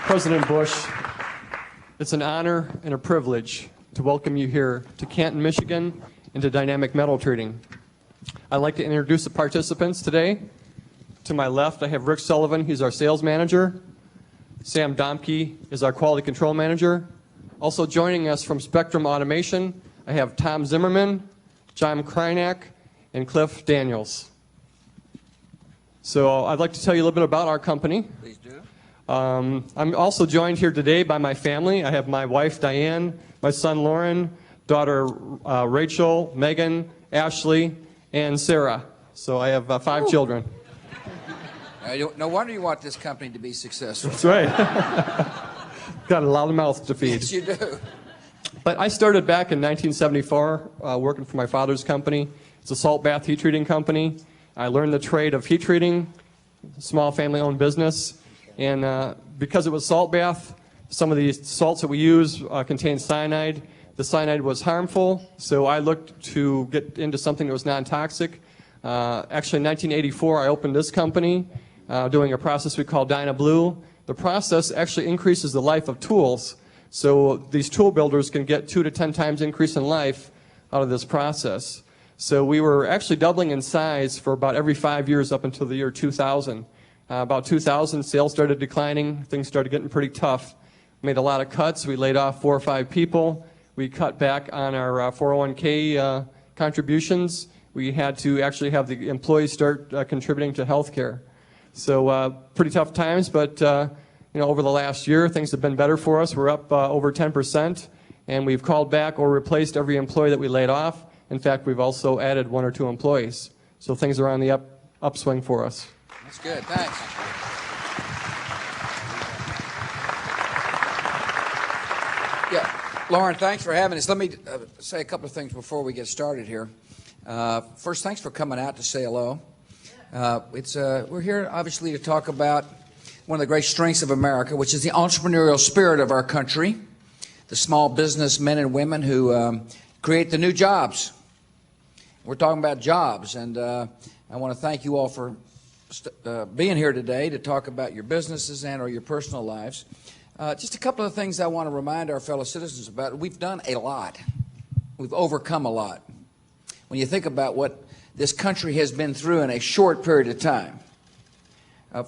President Bush, it's an honor and a privilege to welcome you here to Canton, Michigan, and to Dynamic Metal Treating. I'd like to introduce the participants today. To my left, I have Rick Sullivan, he's our sales manager. Sam Domke is our quality control manager. Also joining us from Spectrum Automation, I have Tom Zimmerman, John Krynak, and Cliff Daniels. So I'd like to tell you a little bit about our company. Please do. I'm also joined here today by my family. I have my wife, Diane, my son, Lauren, daughter, Rachel, Megan, Ashley, and Sarah. So I have 5 children. No wonder you want this company to be successful. That's right. Got a lot of mouths to feed. Yes, you do. But I started back in 1974 working for my father's company. It's a salt bath heat treating company. I learned the trade of heat treating, small family-owned business. And because it was salt bath, some of the salts that we use contain cyanide. The cyanide was harmful, so I looked to get into something that was non-toxic. Actually, in 1984, I opened this company doing a process we call DynaBlue. The process actually increases the life of tools, so these tool builders can get 2 to 10 times increase in life out of this process. So we were actually doubling in size for about every 5 years up until the year 2000. About 2000, sales started declining. Things started getting pretty tough. We made a lot of cuts. We laid off 4 or 5 people. We cut back on our 401k contributions. We had to actually have the employees start contributing to health care. So pretty tough times, but over the last year, things have been better for us. We're up over 10%, and we've called back or replaced every employee that we laid off. In fact, we've also added 1 or 2 employees. So things are on the upswing for us. That's good. Thanks. Yeah, Lauren, thanks for having us. Let me say a couple of things before we get started here. First, thanks for coming out to say hello. We're here, obviously, to talk about one of the great strengths of America, which is the entrepreneurial spirit of our country, the small business men and women who create the new jobs. We're talking about jobs, and I want to thank you all for being here today to talk about your businesses and or your personal lives. Just a couple of things I want to remind our fellow citizens about. We've done a lot. We've overcome a lot. When you think about what this country has been through in a short period of time.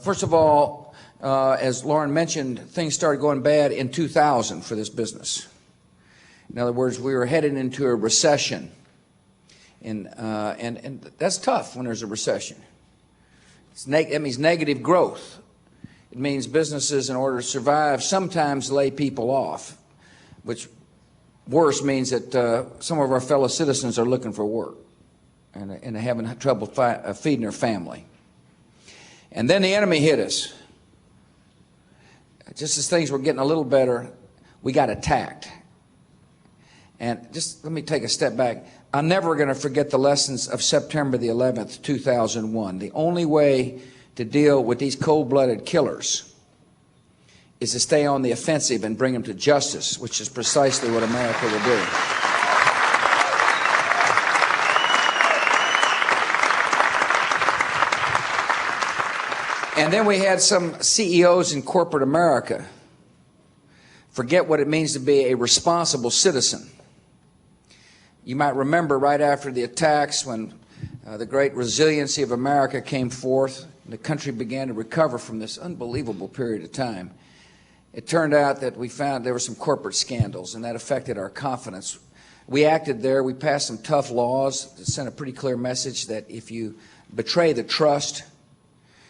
First of all, as Lauren mentioned, things started going bad in 2000 for this business. In other words, we were headed into a recession. And that's tough when there's a recession. It means negative growth. It means businesses, in order to survive, sometimes lay people off, which worse means that some of our fellow citizens are looking for work and having trouble feeding their family. And then the enemy hit us. Just as things were getting a little better, we got attacked. And just let me take a step back. I'm never going to forget the lessons of September the 11th, 2001. The only way to deal with these cold-blooded killers is to stay on the offensive and bring them to justice, which is precisely what America will do. And then we had some CEOs in corporate America forget what it means to be a responsible citizen. You might remember right after the attacks when the great resiliency of America came forth, and the country began to recover from this unbelievable period of time. It turned out that we found there were some corporate scandals, and that affected our confidence. We acted there. We passed some tough laws that sent a pretty clear message that if you betray the trust,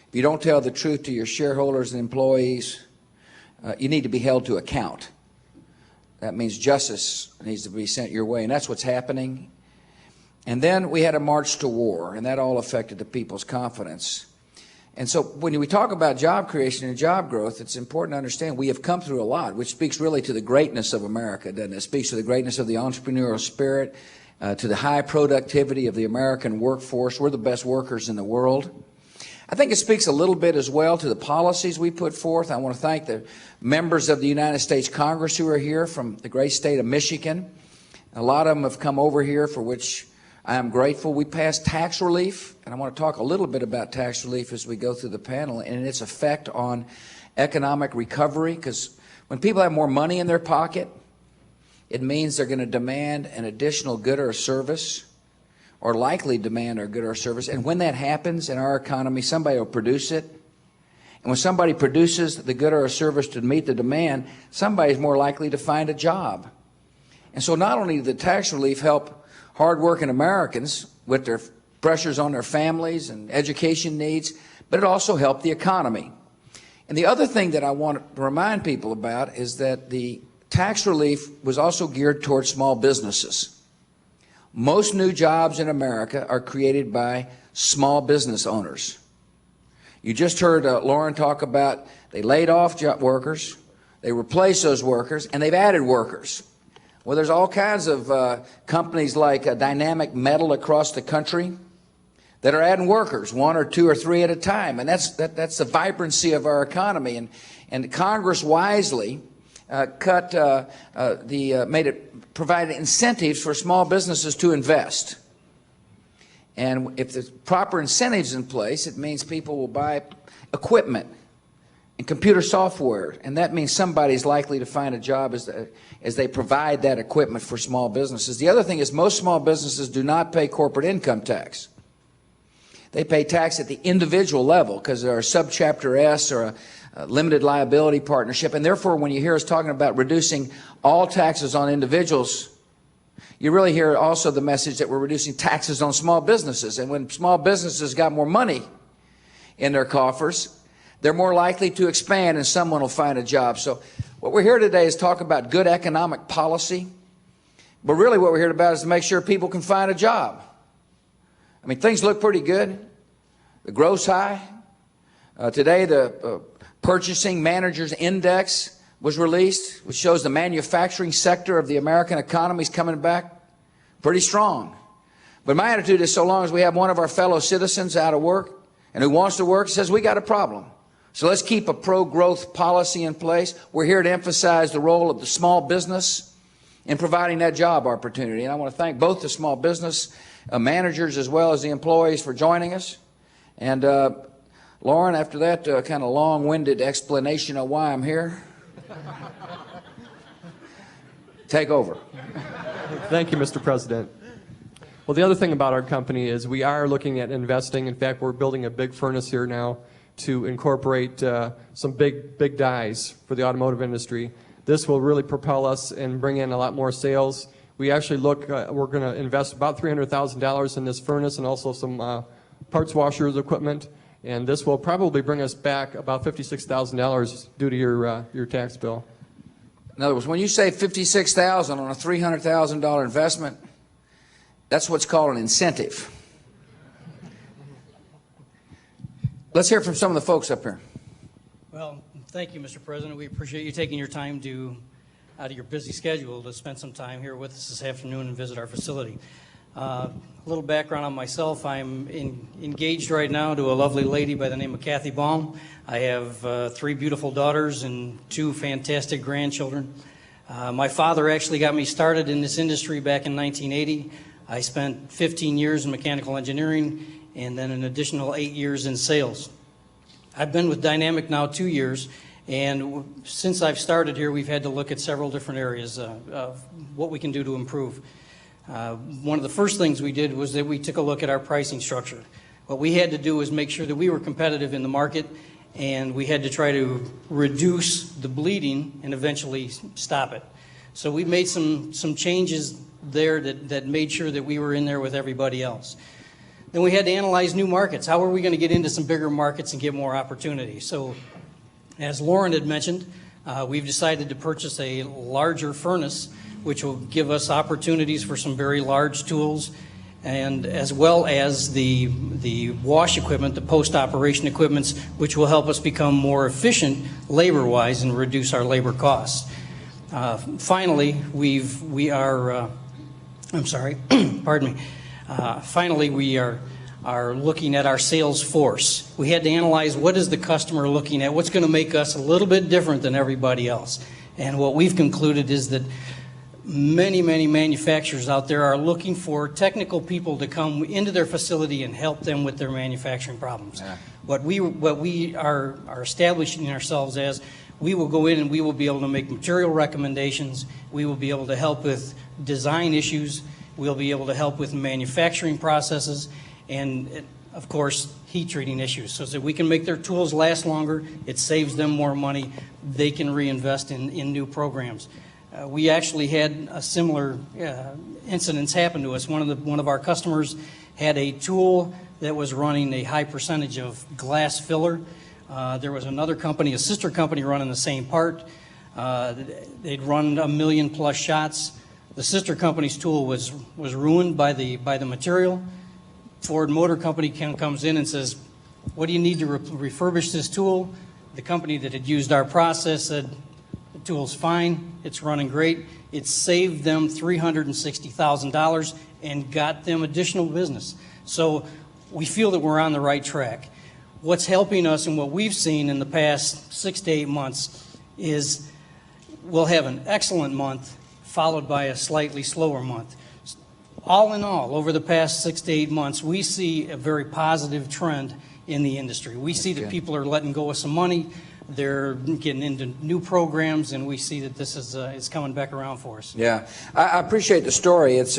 if you don't tell the truth to your shareholders and employees, you need to be held to account. That means justice needs to be sent your way, and that's what's happening. And then we had a march to war, and that all affected the people's confidence. And so when we talk about job creation and job growth, it's important to understand we have come through a lot, which speaks really to the greatness of America, doesn't it? It speaks to the greatness of the entrepreneurial spirit, to the high productivity of the American workforce. We're the best workers in the world. I think it speaks a little bit as well to the policies we put forth. I want to thank the members of the United States Congress who are here from the great state of Michigan. A lot of them have come over here, for which I am grateful. We passed tax relief, and I want to talk a little bit about tax relief as we go through the panel and its effect on economic recovery, because when people have more money in their pocket, it means they're going to demand an additional good or service, or likely demand a good or service. And when that happens in our economy, somebody will produce it. And when somebody produces the good or service to meet the demand, somebody's more likely to find a job. And so not only did the tax relief help hardworking Americans with their pressures on their families and education needs, but it also helped the economy. And the other thing that I want to remind people about is that the tax relief was also geared towards small businesses. Most new jobs in America are created by small business owners. You just heard Lauren talk about they laid off workers, they replaced those workers, and they've added workers. Well, there's all kinds of companies like Dynamic Metal across the country that are adding workers, 1 or 2 or 3 at a time, and that's the vibrancy of our economy. And Congress wisely provided incentives for small businesses to invest. And if there's proper incentives in place, it means people will buy equipment and computer software, and that means somebody's likely to find a job as they provide that equipment for small businesses. The other thing is most small businesses do not pay corporate income tax. They pay tax at the individual level because they're a subchapter S or a limited liability partnership, and therefore when you hear us talking about reducing all taxes on individuals, you really hear also the message that we're reducing taxes on small businesses. And when small businesses got more money in their coffers, they're more likely to expand and someone will find a job. So what we're here today is talk about good economic policy, but really what we're here about is to make sure people can find a job. I mean, things look pretty good. The growth's high. Today, the Purchasing Managers Index was released, which shows the manufacturing sector of the American economy is coming back pretty strong. But my attitude is so long as we have one of our fellow citizens out of work and who wants to work, says we got a problem. So let's keep a pro-growth policy in place. We're here to emphasize the role of the small business in providing that job opportunity. And I want to thank both the small business managers as well as the employees for joining us. And Lauren, after that kind of long-winded explanation of why I'm here, take over. Thank you, Mr. President. Well, the other thing about our company is we are looking at investing. In fact, we're building a big furnace here now to incorporate some big dies for the automotive industry. This will really propel us and bring in a lot more sales. We actually we're going to invest about $300,000 in this furnace and also some parts washers equipment. And this will probably bring us back about $56,000 due to your tax bill. In other words, when you say $56,000 on a $300,000 investment, that's what's called an incentive. Let's hear from some of the folks up here. Well, thank you, Mr. President. We appreciate you taking your time out of your busy schedule to spend some time here with us this afternoon and visit our facility. A little background on myself. I'm engaged right now to a lovely lady by the name of Kathy Baum. I have 3 beautiful daughters and 2 fantastic grandchildren. My father actually got me started in this industry back in 1980. I spent 15 years in mechanical engineering and then an additional 8 years in sales. I've been with Dynamic now 2 years, and since I've started here, we've had to look at several different areas of what we can do to improve. One of the first things we did was that we took a look at our pricing structure. What we had to do was make sure that we were competitive in the market, and we had to try to reduce the bleeding and eventually stop it. So we made some changes there that made sure that we were in there with everybody else. Then we had to analyze new markets. How are we going to get into some bigger markets and get more opportunity? So as Lauren had mentioned, we've decided to purchase a larger furnace, which will give us opportunities for some very large tools, and as well as the wash equipment, the post-operation equipments, which will help us become more efficient labor-wise and reduce our labor costs. Finally, finally, we are looking at our sales force. We had to analyze what is the customer looking at, what's going to make us a little bit different than everybody else. And what we've concluded is that many, many manufacturers out there are looking for technical people to come into their facility and help them with their manufacturing problems. Yeah. What we are establishing ourselves as, we will go in and we will be able to make material recommendations. We will be able to help with design issues. We'll be able to help with manufacturing processes and, of course, heat treating issues, so that we can make their tools last longer. It saves them more money. They can reinvest in new programs. We actually had a similar incidents happen to us. One of our customers had a tool that was running a high percentage of glass filler. There was another company, a sister company, running the same part. They'd run 1 million plus shots. The sister company's tool was ruined by the material. Ford Motor Company comes in and says, "What do you need to refurbish this tool?" The company that had used our process said, "The tool's fine. It's running great." It saved them $360,000 and got them additional business. So we feel that we're on the right track. What's helping us and what we've seen in the past 6 to 8 months is we'll have an excellent month followed by a slightly slower month. All in all, over the past 6 to 8 months, we see a very positive trend in the industry. We see that people are letting go of some money. They're getting into new programs, and we see that this is coming back around for us. Yeah, I appreciate the story. It's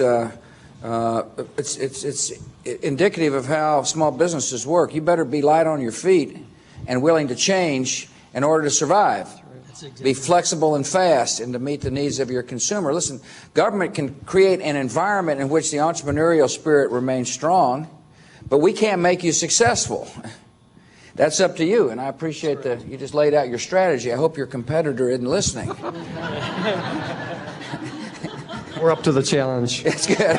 indicative of how small businesses work. You better be light on your feet and willing to change in order to survive. Be flexible and fast and to meet the needs of your consumer. Listen, government can create an environment in which the entrepreneurial spirit remains strong, but we can't make you successful. That's up to you, and I appreciate that you just laid out your strategy. I hope your competitor isn't listening. We're up to the challenge. It's good.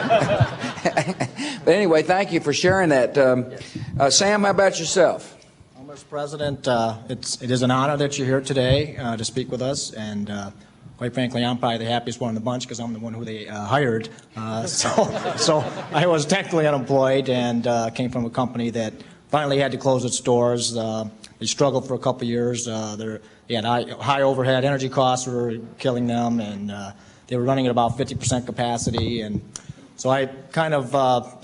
But anyway, thank you for sharing that. Sam, how about yourself? Mr. President, it is an honor that you're here today to speak with us, and quite frankly, I'm probably the happiest one in the bunch because I'm the one who they hired. So I was technically unemployed and came from a company that finally had to close its doors. They struggled for a couple of years. They had high overhead, energy costs were killing them, and they were running at about 50% capacity. And so I kind of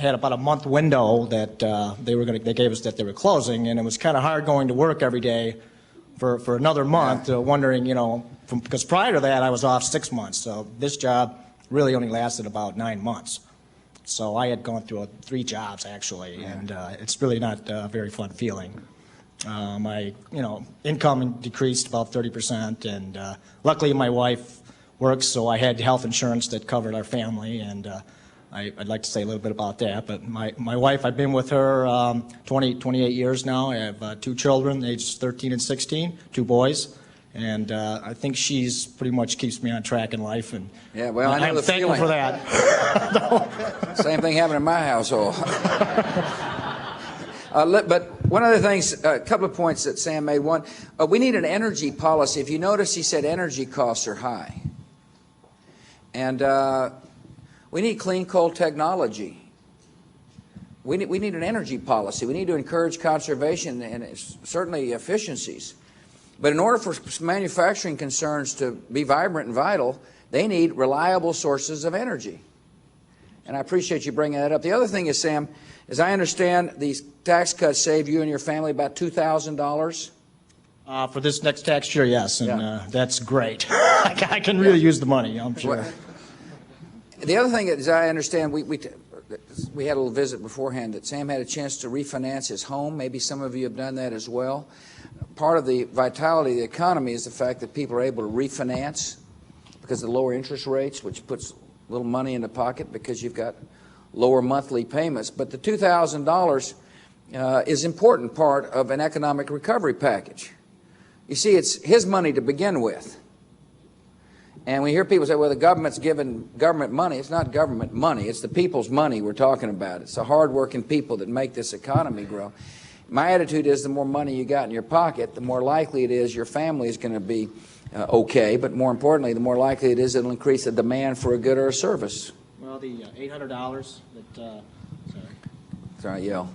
had about a month window that they gave us that they were closing, and it was kind of hard going to work every day for another month, wondering, because prior to that I was off 6 months. So this job really only lasted about 9 months. So I had gone through 3 jobs actually, and it's really not a very fun feeling. My income decreased about 30%, and luckily my wife works, so I had health insurance that covered our family, and I'd like to say a little bit about that. But my wife, I've been with her 28 years now. I have 2 children, ages 13 and 16, 2 boys. And I think she's pretty much keeps me on track in life. And yeah, well, I know the thankful feeling for that. Same thing happened in my household. But one of the things, a couple of points that Sam made. One, we need an energy policy. If you notice, he said energy costs are high. And we need clean coal technology. We need an energy policy. We need to encourage conservation and certainly efficiencies. But in order for manufacturing concerns to be vibrant and vital, they need reliable sources of energy. And I appreciate you bringing that up. The other thing is, Sam, as I understand, these tax cuts save you and your family about $2,000. For this next tax year, yes, and that's great. I can really use the money, I'm sure. Well, the other thing, as I understand, we had a little visit beforehand that Sam had a chance to refinance his home. Maybe some of you have done that as well. Part of the vitality of the economy is the fact that people are able to refinance because of the lower interest rates, which puts a little money in the pocket because you've got lower monthly payments. But the $2,000 is an important part of an economic recovery package. You see, it's his money to begin with. And we hear people say, well, the government's giving government money. It's not government money. It's the people's money we're talking about. It's the hardworking people that make this economy grow. My attitude is the more money you got in your pocket, the more likely it is your family is going to be okay. But more importantly, the more likely it is it'll increase the demand for a good or a service. Well, the $800 that, Sorry, yell.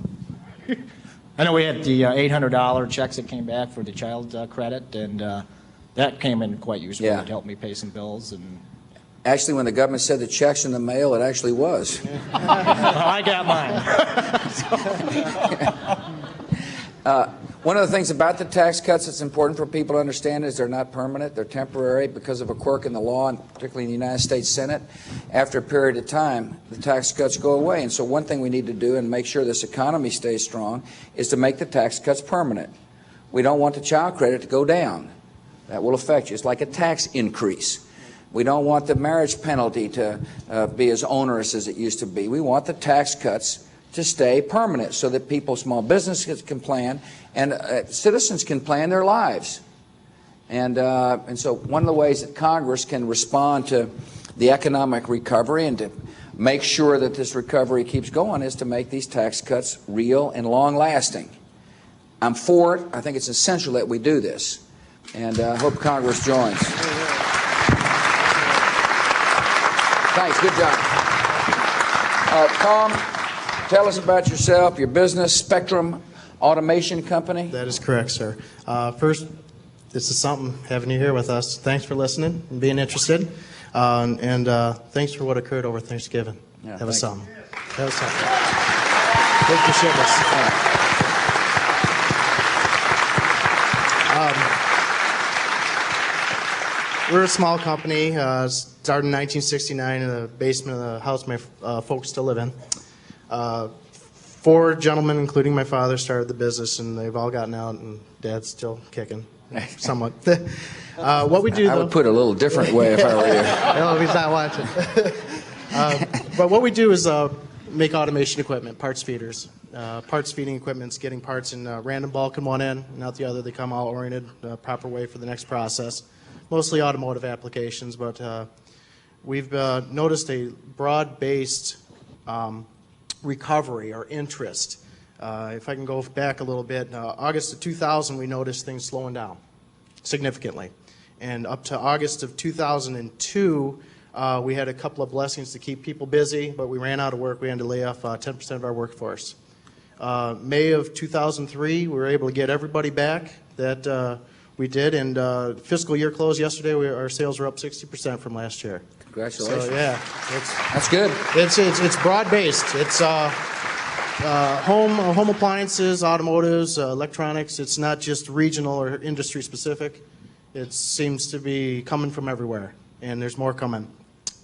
I know we had the $800 checks that came back for the child credit, and that came in quite useful. Yeah. It helped me pay some bills, and Actually, when the government said the check's in the mail, it actually was. I got mine. One of the things about the tax cuts that's important for people to understand is they're not permanent. They're temporary because of a quirk in the law, and particularly in the United States Senate. After a period of time, the tax cuts go away. And so one thing we need to do and make sure this economy stays strong is to make the tax cuts permanent. We don't want the child credit to go down. That will affect you. It's like a tax increase. We don't want the marriage penalty to be as onerous as it used to be. We want the tax cuts to stay permanent so that people, small businesses can plan, and citizens can plan their lives. And so one of the ways that Congress can respond to the economic recovery and to make sure that this recovery keeps going is to make these tax cuts real and long-lasting. I'm for it. I think it's essential that we do this. And I hope Congress joins. Thanks. Good job. Tom, tell us about yourself, your business, Spectrum Automation Company. That is correct, sir. First, this is something having you here with us. Thanks for listening and being interested. And thanks for what occurred over Thanksgiving. Yeah, that was thank something. That was something. Good for shivers. We're a small company, started in 1969 in the basement of the house my folks still live in. 4 gentlemen, including my father, started the business, and they've all gotten out, and Dad's still kicking, somewhat. What we do, I would put it a little different way if I were you. No, he's not watching. But what we do is make automation equipment, parts feeders. Parts feeding equipment's getting parts in random bulk in one end, and out the other. They come all oriented the proper way for the next process. Mostly automotive applications, but we've noticed a broad-based recovery or interest. If I can go back a little bit, August of 2000, we noticed things slowing down significantly. And up to August of 2002, we had a couple of blessings to keep people busy, but we ran out of work. We had to lay off 10% of our workforce. May of 2003, we were able to get everybody back that we did, and fiscal year closed yesterday. Our sales were up 60% from last year. Congratulations. So yeah, That's good. it's broad based. It's home appliances, automotives, electronics. It's not just regional or industry specific. It seems to be coming from everywhere, and there's more coming.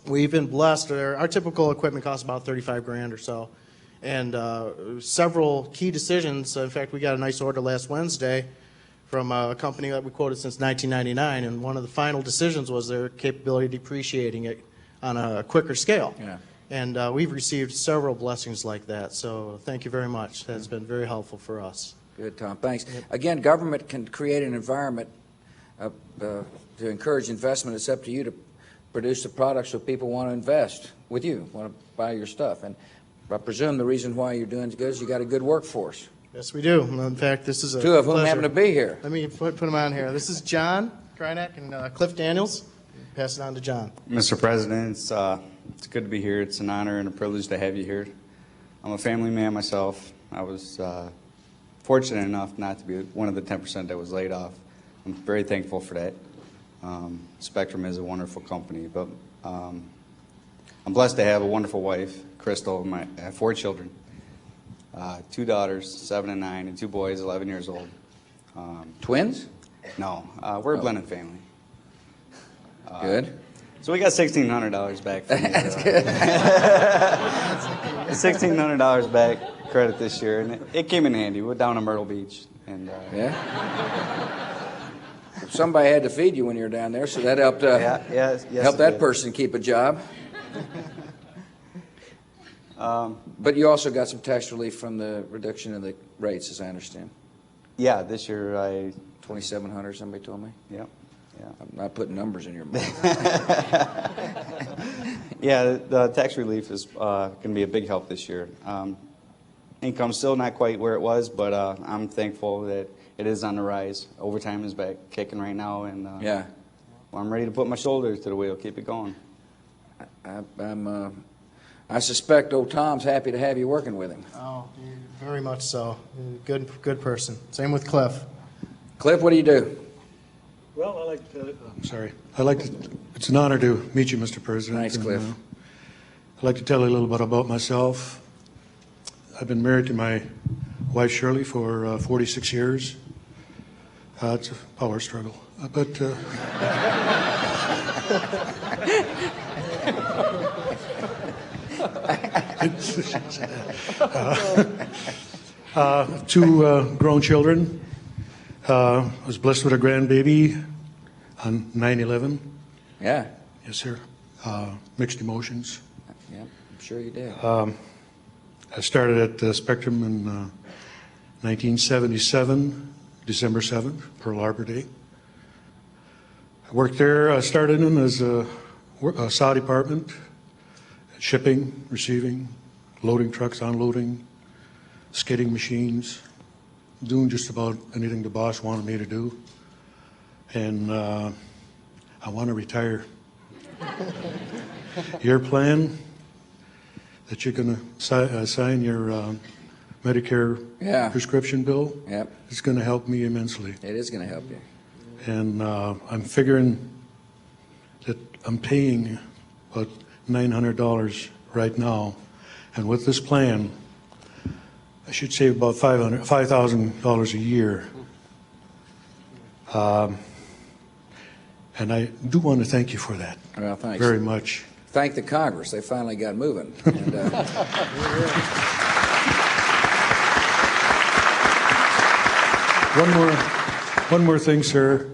We've been blessed. Our typical equipment costs about $35,000 or so, and several key decisions. In fact, we got a nice order last Wednesday from a company that we quoted since 1999, and one of the final decisions was their capability of depreciating it on a quicker scale. Yeah. And we've received several blessings like that, so thank you very much. That's been very helpful for us. Good, Tom. Thanks. Again, government can create an environment to encourage investment. It's up to you to produce the products so people want to invest with you, want to buy your stuff. And I presume the reason why you're doing good is you got a good workforce. Yes, we do. In fact, this is a 2 of whom pleasure. happen to be here. Let me put them on here. This is John Krynak and Cliff Daniels. Pass it on to John. Mr. President, it's good to be here. It's an honor and a privilege to have you here. I'm a family man myself. I was fortunate enough not to be one of the 10% that was laid off. I'm very thankful for that. Spectrum is a wonderful company, but I'm blessed to have a wonderful wife, Crystal. I have 4 children, 2 daughters, 7 and 9, and 2 boys, 11 years old. Twins? No, we're a blended family. Good. So we got $1,600 back from you. $1,600 back credit this year, and it came in handy. We're down in Myrtle Beach, and Yeah? Somebody had to feed you when you were down there, so that helped yes, help it that did. person keep a job. But you also got some tax relief from the reduction in the rates, as I understand. Yeah, this year 2,700, somebody told me. yeah. I'm not putting numbers in your mouth. Yeah, the tax relief is going to be a big help this year. Income's still not quite where it was, but I'm thankful that it is on the rise. Overtime is back kicking right now, and Yeah. well, I'm ready to put my shoulders to the wheel, keep it going. I suspect old Tom's happy to have you working with him. Oh, very much so. Good person. Same with Cliff. Cliff, what do you do? Well, it's an honor to meet you, Mr. President. Thanks, Cliff. I'd like to tell you a little bit about myself. I've been married to my wife, Shirley, for 46 years. It's a power struggle. Two grown children. I was blessed with a grandbaby on 9/11. Yeah, Yes, sir. Mixed emotions. yeah, I'm sure you did. I started at Spectrum in 1977, December 7th, Pearl Harbor Day. I worked there. I started in as a SAW department, shipping, receiving, loading trucks, unloading, skidding machines, doing just about anything the boss wanted me to do. And I want to retire. Your plan that you're going to sign your Medicare Yeah. prescription bill Yep, is going to help me immensely. it is going to help you. And I'm figuring that I'm paying about $900 right now. And with this plan, I should save about $5,000 a year. And I do want to thank you for that Well, thanks. very much. Thank the Congress. They finally got moving. And, One more thing, sir.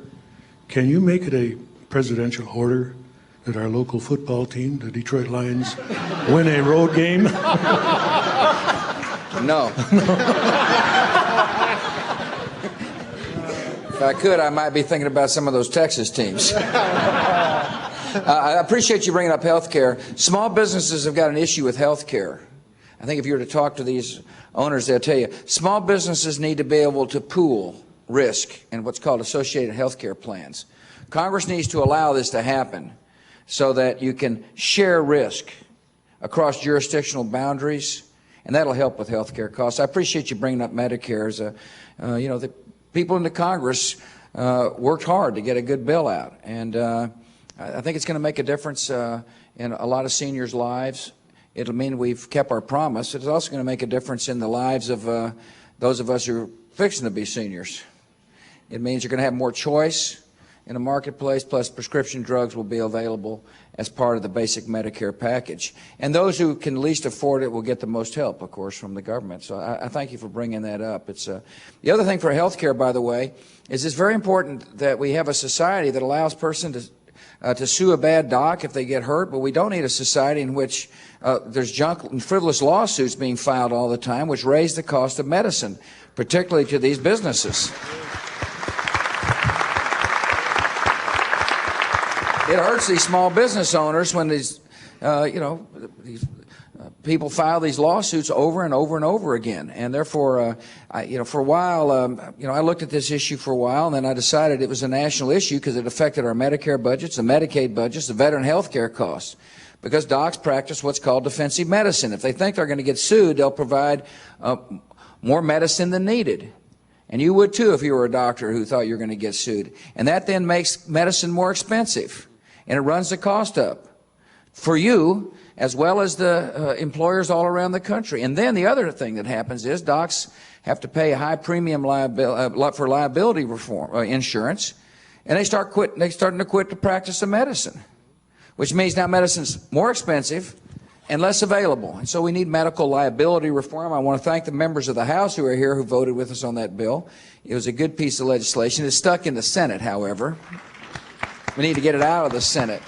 Can you make it a presidential order that our local football team, the Detroit Lions, win a road game? no. If I could, I might be thinking about some of those Texas teams. I appreciate you bringing up health care. Small businesses have got an issue with health care. I think if you were to talk to these owners, they'll tell you, small businesses need to be able to pool risk in what's called associated health care plans. Congress needs to allow this to happen so that you can share risk across jurisdictional boundaries, and that'll help with health care costs. I appreciate you bringing up Medicare. You know, the people in the Congress worked hard to get a good bill out, and I think it's going to make a difference in a lot of seniors' lives. It'll mean we've kept our promise. It's also going to make a difference in the lives of those of us who are fixing to be seniors. It means you're going to have more choice in the marketplace, plus prescription drugs will be available as part of the basic Medicare package. And those who can least afford it will get the most help, of course, from the government. So I thank you for bringing that up. It's the other thing for health care, by the way, is it's very important that we have a society that allows persons to sue a bad doc if they get hurt, but we don't need a society in which there's junk and frivolous lawsuits being filed all the time, which raise the cost of medicine, particularly to these businesses. It hurts these small business owners when these people file these lawsuits over and over and over again. And therefore, for a while, I looked at this issue for a while, and then I decided it was a national issue because it affected our Medicare budgets, the Medicaid budgets, the veteran health care costs. Because docs practice what's called defensive medicine. If they think they're going to get sued, they'll provide more medicine than needed. And you would too if you were a doctor who thought you were going to get sued. And that then makes medicine more expensive. And it runs the cost up for you as well as the employers all around the country. And then the other thing that happens is docs have to pay a high premium for liability reform insurance, and they're starting to quit the practice of medicine, which means now medicine's more expensive and less available. And so we need medical liability reform. I want to thank the members of the House who are here who voted with us on that bill. It was a good piece of legislation. It's stuck in the Senate, however. We need to get it out of the Senate.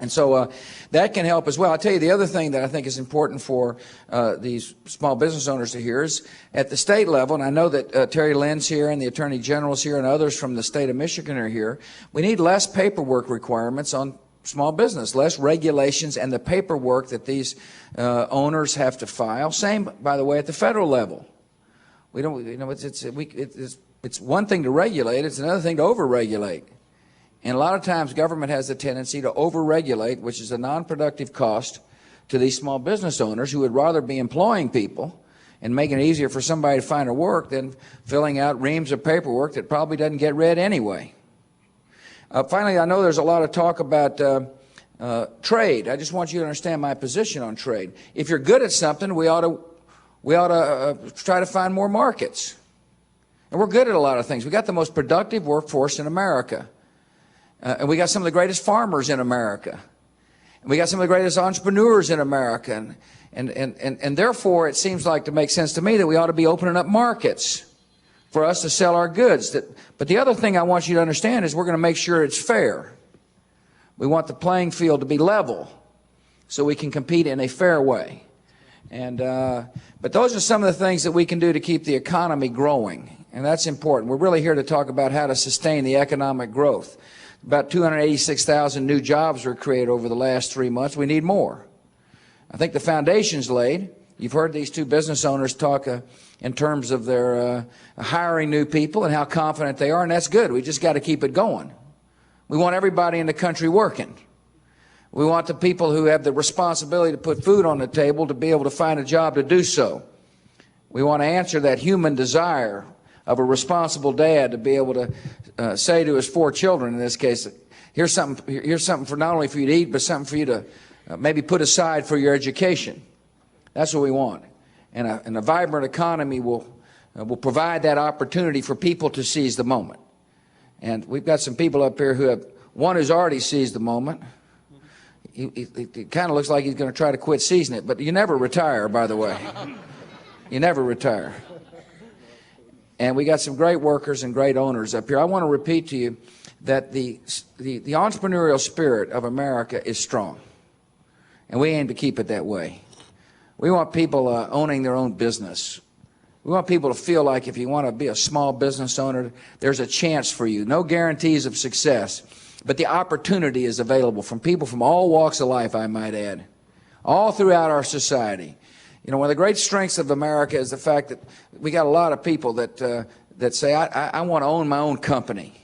And so that can help as well. I'll tell you the other thing that I think is important for these small business owners to hear is at the state level, and I know that Terry Lynn's here and the Attorney General's here and others from the state of Michigan are here, we need less paperwork requirements on small business, less regulations and the paperwork that these owners have to file. Same, by the way, at the federal level. We don't, it's one thing to regulate, it's another thing to over-regulate. And a lot of times government has a tendency to over-regulate, which is a non-productive cost to these small business owners who would rather be employing people and making it easier for somebody to find a work than filling out reams of paperwork that probably doesn't get read anyway. Finally, I know there's a lot of talk about trade. I just want you to understand my position on trade. If you're good at something, we ought to try to find more markets. And we're good at a lot of things. We got the most productive workforce in America. And we got some of the greatest farmers in America. And we got some of the greatest entrepreneurs in America. And therefore, it seems like to make sense to me that we ought to be opening up markets for us to sell our goods. But the other thing I want you to understand is we're going to make sure it's fair. We want the playing field to be level so we can compete in a fair way. But those are some of the things that we can do to keep the economy growing. And that's important. We're really here to talk about how to sustain the economic growth. About 286,000 new jobs were created over the last 3 months. We need more. I think the foundation's laid. You've heard these two business owners talk in terms of their hiring new people and how confident they are, and that's good. We just got to keep it going. We want everybody in the country working. We want the people who have the responsibility to put food on the table to be able to find a job to do so. We want to answer that human desire of a responsible dad to be able to say to his 4 children, in this case, here's something for not only for you to eat, but something for you to maybe put aside for your education. That's what we want. And a vibrant economy will provide that opportunity for people to seize the moment. And we've got some people up here who have, one who's already seized the moment. It kind of looks like he's going to try to quit seizing it, but you never retire, by the way. You never retire. And we got some great workers and great owners up here. I want to repeat to you that the entrepreneurial spirit of America is strong. And we aim to keep it that way. We want people owning their own business. We want people to feel like if you want to be a small business owner, there's a chance for you. No guarantees of success, but the opportunity is available from people from all walks of life, I might add, all throughout our society. You know, one of the great strengths of America is the fact that we got a lot of people that say, I want to own my own company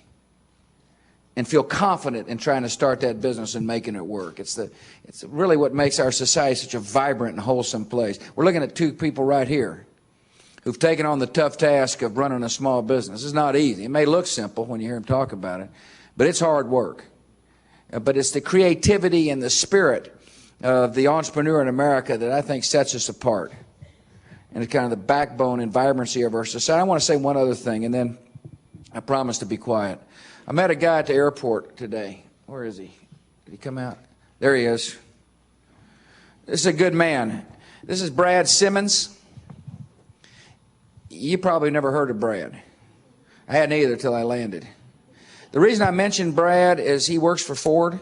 and feel confident in trying to start that business and making it work. It's really what makes our society such a vibrant and wholesome place. We're looking at 2 people right here who've taken on the tough task of running a small business. It's not easy. It may look simple when you hear them talk about it, but it's hard work. But it's the creativity and the spirit of the entrepreneur in America that I think sets us apart. And it's kind of the backbone and vibrancy of our society. I want to say one other thing, and then I promise to be quiet. I met a guy at the airport today. Where is he? Did he come out? There he is. This is a good man. This is Brad Simmons. You probably never heard of Brad. I hadn't either till I landed. The reason I mentioned Brad is he works for Ford.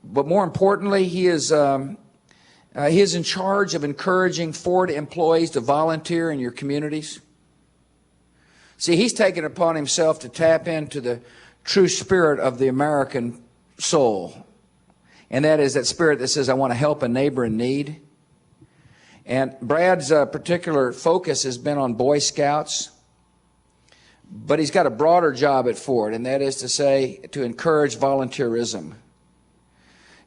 But more importantly, he is in charge of encouraging Ford employees to volunteer in your communities. See, he's taken it upon himself to tap into the true spirit of the American soul. And that is that spirit that says, I want to help a neighbor in need. And Brad's particular focus has been on Boy Scouts. But he's got a broader job at Ford, and that is to say, to encourage volunteerism.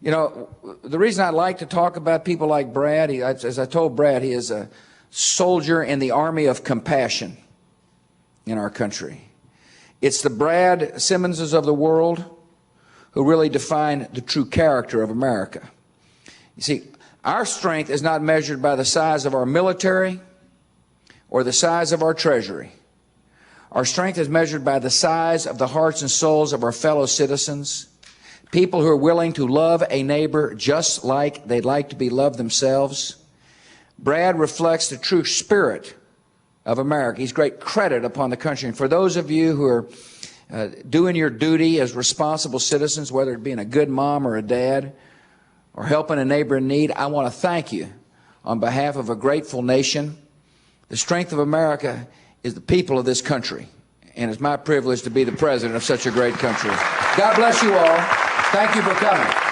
You know, the reason I like to talk about people like Brad, as I told Brad, he is a soldier in the army of compassion in our country. It's the Brad Simmonses of the world who really define the true character of America. You see, our strength is not measured by the size of our military or the size of our treasury. Our strength is measured by the size of the hearts and souls of our fellow citizens, people who are willing to love a neighbor just like they'd like to be loved themselves. Brad reflects the true spirit of America. He's great credit upon the country. And for those of you who are doing your duty as responsible citizens, whether it being a good mom or a dad or helping a neighbor in need, I want to thank you on behalf of a grateful nation. The strength of America is the people of this country. And it's my privilege to be the president of such a great country. God bless you all. Thank you for coming.